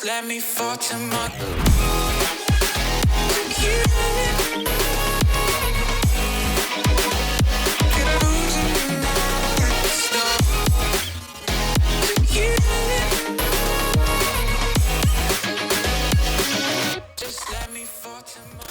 let me fall to my you. Get losing now, stop you. Just let me fall to my.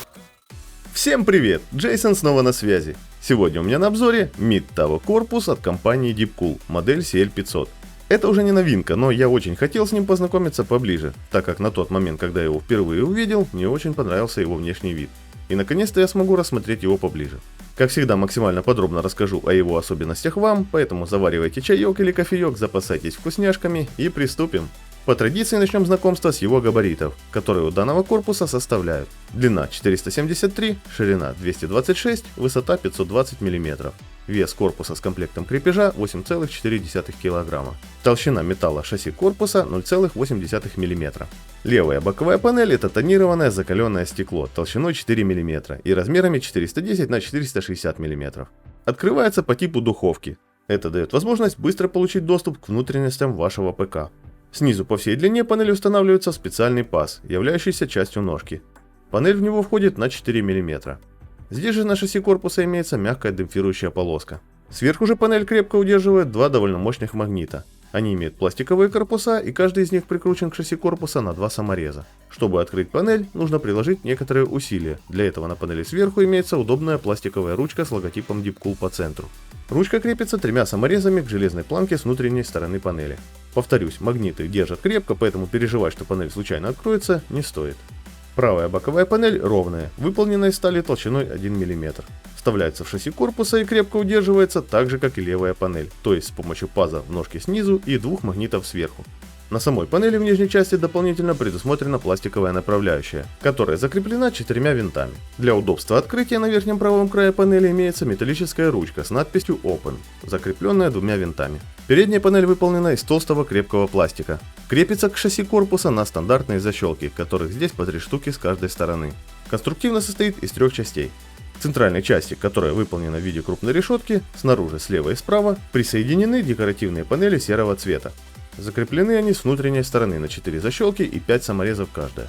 Всем привет! Джейсон снова на связи. Сегодня у меня на обзоре Mid Tavo корпус от компании Deepcool, модель CL500. Это уже не новинка, но я очень хотел с ним познакомиться поближе, так как на тот момент, когда я его впервые увидел, мне очень понравился его внешний вид. И наконец-то я смогу рассмотреть его поближе. Как всегда, максимально подробно расскажу о его особенностях вам, поэтому заваривайте чаек или кофеек, запасайтесь вкусняшками и приступим. По традиции начнем знакомство с его габаритов, которые у данного корпуса составляют: длина 473, ширина 226, высота 520 мм, вес корпуса с комплектом крепежа 8,4 кг, толщина металла шасси корпуса 0,8 мм. Левая боковая панель — это тонированное закаленное стекло толщиной 4 мм и размерами 410 на 460 мм. Открывается по типу духовки. Это дает возможность быстро получить доступ к внутренностям вашего ПК. Снизу по всей длине панели устанавливается специальный паз, являющийся частью ножки. Панель в него входит на 4 мм. Здесь же на шасси корпуса имеется мягкая демпфирующая полоска. Сверху же панель крепко удерживает два довольно мощных магнита. Они имеют пластиковые корпуса, и каждый из них прикручен к шасси корпуса на два самореза. Чтобы открыть панель, нужно приложить некоторые усилия. Для этого на панели сверху имеется удобная пластиковая ручка с логотипом Deepcool по центру. Ручка крепится тремя саморезами к железной планке с внутренней стороны панели. Повторюсь, магниты держат крепко, поэтому переживать, что панель случайно откроется, не стоит. Правая боковая панель ровная, выполнена из стали толщиной 1 мм. Вставляется в шасси корпуса и крепко удерживается так же, как и левая панель, то есть с помощью паза в ножке снизу и двух магнитов сверху. На самой панели в нижней части дополнительно предусмотрена пластиковая направляющая, которая закреплена 4 винтами. Для удобства открытия на верхнем правом крае панели имеется металлическая ручка с надписью Open, закрепленная 2 винтами. Передняя панель выполнена из толстого крепкого пластика. Крепится к шасси корпуса на стандартные защелки, которых здесь по 3 штуки с каждой стороны. Конструктивно состоит из 3 частей. К центральной части, которая выполнена в виде крупной решетки, снаружи, слева и справа присоединены декоративные панели серого цвета. Закреплены они с внутренней стороны на 4 защелки и 5 саморезов каждая.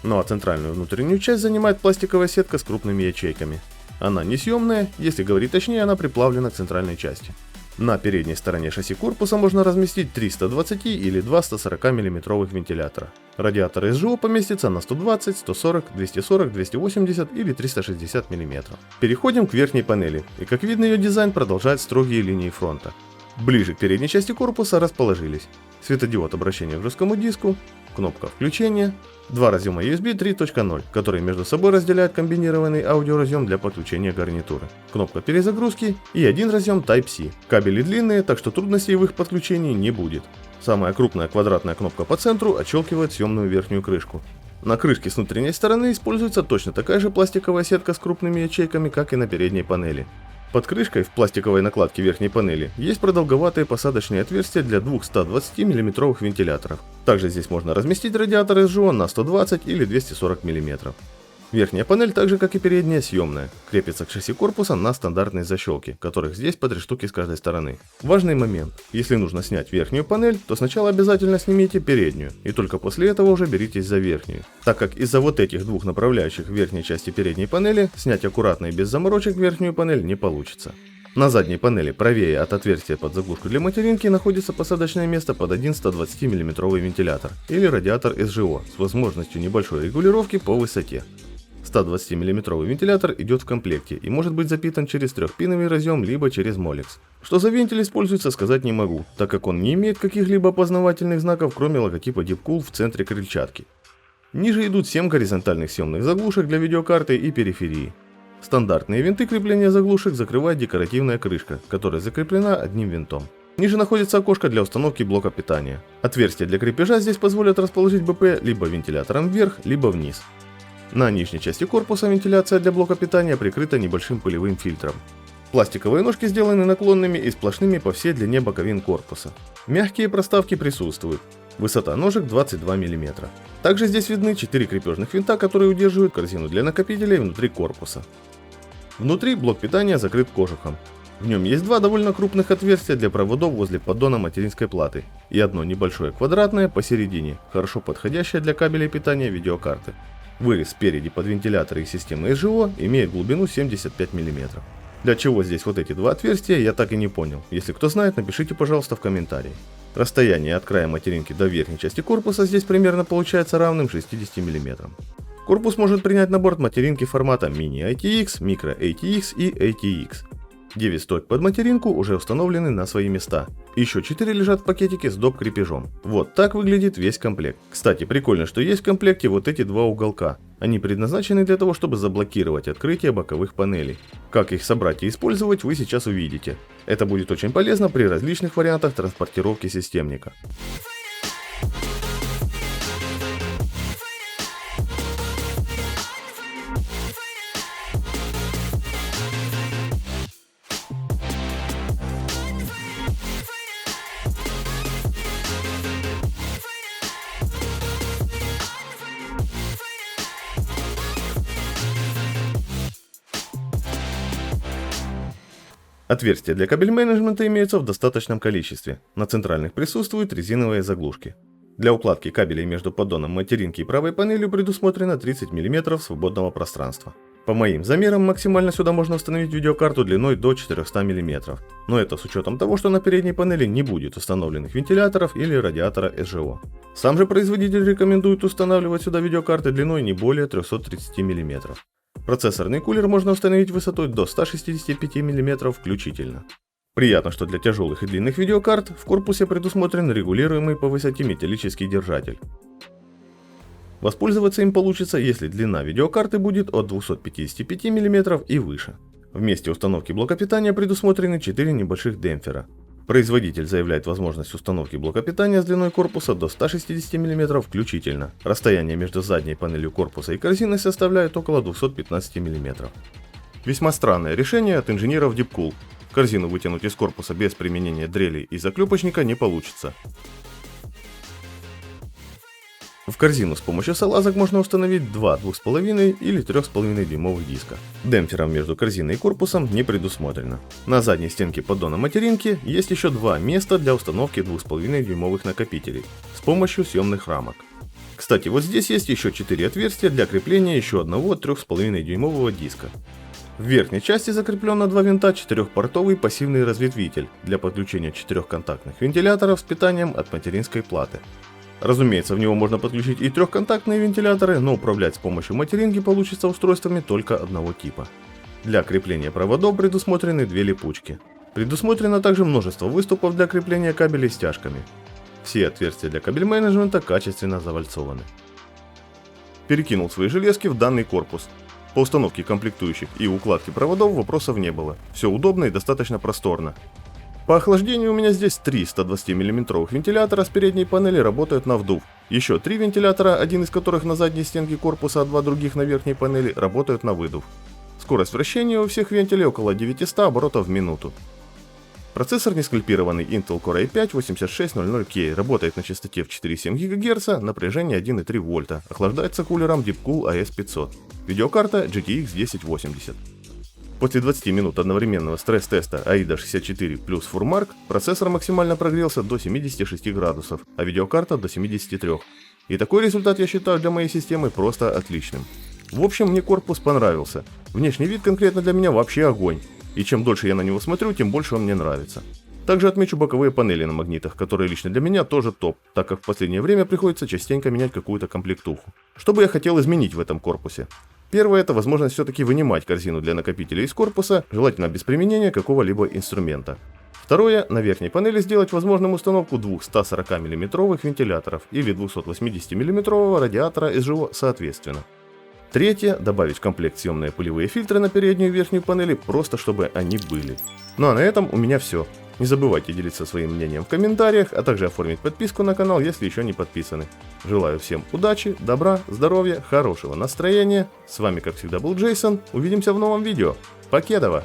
Ну а центральную внутреннюю часть занимает пластиковая сетка с крупными ячейками. Она несъемная, если говорить точнее, она приплавлена к центральной части. На передней стороне шасси корпуса можно разместить 3 120 или 2 140 мм вентилятора. Радиатор СЖО поместится на 120, 140, 240, 280 или 360 мм. Переходим к верхней панели, и как видно, ее дизайн продолжает строгие линии фронта. Ближе к передней части корпуса расположились светодиод обращения к жесткому диску, кнопка включения, два разъема USB 3.0, которые между собой разделяют комбинированный аудиоразъем для подключения гарнитуры, кнопка перезагрузки и один разъем Type-C. Кабели длинные, так что трудностей в их подключении не будет. Самая крупная квадратная кнопка по центру отщелкивает съемную верхнюю крышку. На крышке с внутренней стороны используется точно такая же пластиковая сетка с крупными ячейками, как и на передней панели. Под крышкой в пластиковой накладке верхней панели есть продолговатые посадочные отверстия для двух 120 мм вентиляторов. Также здесь можно разместить радиатор СЖО на 120 или 240 мм. Верхняя панель, так же как и передняя, съемная, крепится к шасси корпуса на стандартные защелки, которых здесь по 3 штуки с каждой стороны. Важный момент: если нужно снять верхнюю панель, то сначала обязательно снимите переднюю, и только после этого уже беритесь за верхнюю, так как из-за вот этих двух направляющих в верхней части передней панели снять аккуратно и без заморочек верхнюю панель не получится. На задней панели правее от отверстия под заглушку для материнки находится посадочное место под один 120 мм вентилятор или радиатор СЖО с возможностью небольшой регулировки по высоте. 120 мм вентилятор идет в комплекте и может быть запитан через трехпиновый разъем либо через Molex. Что за вентиль используется, сказать не могу, так как он не имеет каких-либо опознавательных знаков, кроме логотипа Deepcool в центре крыльчатки. Ниже идут 7 горизонтальных съемных заглушек для видеокарты и периферии. Стандартные винты крепления заглушек закрывает декоративная крышка, которая закреплена одним винтом. Ниже находится окошко для установки блока питания. Отверстия для крепежа здесь позволят расположить БП либо вентилятором вверх, либо вниз. На нижней части корпуса вентиляция для блока питания прикрыта небольшим пылевым фильтром. Пластиковые ножки сделаны наклонными и сплошными по всей длине боковин корпуса. Мягкие проставки присутствуют. Высота ножек 22 мм. Также здесь видны 4 крепежных винта, которые удерживают корзину для накопителей внутри корпуса. Внутри блок питания закрыт кожухом. В нем есть два довольно крупных отверстия для проводов возле поддона материнской платы и одно небольшое квадратное посередине, хорошо подходящее для кабелей питания видеокарты. Вырез спереди под вентиляторы и системы СЖО имеет глубину 75 мм. Для чего здесь вот эти два отверстия, я так и не понял. Если кто знает, напишите, пожалуйста, в комментарии. Расстояние от края материнки до верхней части корпуса здесь примерно получается равным 60 мм. Корпус может принять на борт материнки формата Mini ITX, Micro ATX и ATX. 9 стойк под материнку уже установлены на свои места. Еще 4 лежат в пакетике с доп. Крепежом. Вот так выглядит весь комплект. Кстати, прикольно, что есть в комплекте вот эти два уголка. Они предназначены для того, чтобы заблокировать открытие боковых панелей. Как их собрать и использовать, вы сейчас увидите. Это будет очень полезно при различных вариантах транспортировки системника. Отверстия для кабель-менеджмента имеются в достаточном количестве. На центральных присутствуют резиновые заглушки. Для укладки кабелей между поддоном материнки и правой панелью предусмотрено 30 мм свободного пространства. По моим замерам, максимально сюда можно установить видеокарту длиной до 400 мм. Но это с учетом того, что на передней панели не будет установленных вентиляторов или радиатора СЖО. Сам же производитель рекомендует устанавливать сюда видеокарты длиной не более 330 мм. Процессорный кулер можно установить высотой до 165 мм включительно. Приятно, что для тяжелых и длинных видеокарт в корпусе предусмотрен регулируемый по высоте металлический держатель. Воспользоваться им получится, если длина видеокарты будет от 255 мм и выше. В месте установки блока питания предусмотрены 4 небольших демпфера. Производитель заявляет возможность установки блока питания с длиной корпуса до 160 мм включительно. Расстояние между задней панелью корпуса и корзиной составляет около 215 мм. Весьма странное решение от инженеров Deepcool. Корзину вытянуть из корпуса без применения дрелей и заклепочника не получится. В корзину с помощью салазок можно установить два 2,5 или 3,5 дюймовых диска. Демпферов между корзиной и корпусом не предусмотрено. На задней стенке поддона материнки есть еще два места для установки 2,5 дюймовых накопителей с помощью съемных рамок. Кстати, вот здесь есть еще 4 отверстия для крепления еще одного 3,5 дюймового диска. В верхней части закреплен на два винта 4-портовый пассивный разветвитель для подключения 4-контактных вентиляторов с питанием от материнской платы. Разумеется, в него можно подключить и трехконтактные вентиляторы, но управлять с помощью материнки получится устройствами только одного типа. Для крепления проводов предусмотрены две липучки. Предусмотрено также множество выступов для крепления кабелей стяжками. Все отверстия для кабель-менеджмента качественно завальцованы. Перекинул свои железки в данный корпус. По установке комплектующих и укладке проводов вопросов не было. Все удобно и достаточно просторно. По охлаждению у меня здесь 3 120 мм вентилятора с передней панели работают на вдув. Еще 3 вентилятора, один из которых на задней стенке корпуса, а два других на верхней панели, работают на выдув. Скорость вращения у всех вентилей около 900 оборотов в минуту. Процессор нескальпированный Intel Core i5-8600K, работает на частоте в 4,7 ГГц, напряжение 1,3 вольта, охлаждается кулером Deepcool AS500. Видеокарта GTX 1080. После 20 минут одновременного стресс-теста AIDA 64 плюс FurMark процессор максимально прогрелся до 76 градусов, а видеокарта до 73. И такой результат я считаю для моей системы просто отличным. В общем, мне корпус понравился. Внешний вид конкретно для меня вообще огонь. И чем дольше я на него смотрю, тем больше он мне нравится. Также отмечу боковые панели на магнитах, которые лично для меня тоже топ, так как в последнее время приходится частенько менять какую-то комплектуху. Что бы я хотел изменить в этом корпусе? Первое — это возможность все-таки вынимать корзину для накопителя из корпуса, желательно без применения какого-либо инструмента. Второе — на верхней панели сделать возможным установку двух 140 мм вентиляторов или 280 мм радиатора СЖО соответственно. Третье — добавить в комплект съемные пылевые фильтры на переднюю и верхнюю панели, просто чтобы они были. Ну а на этом у меня все. Не забывайте делиться своим мнением в комментариях, а также оформить подписку на канал, если еще не подписаны. Желаю всем удачи, добра, здоровья, хорошего настроения. С вами, как всегда, был Джейсон. Увидимся в новом видео. Покедова!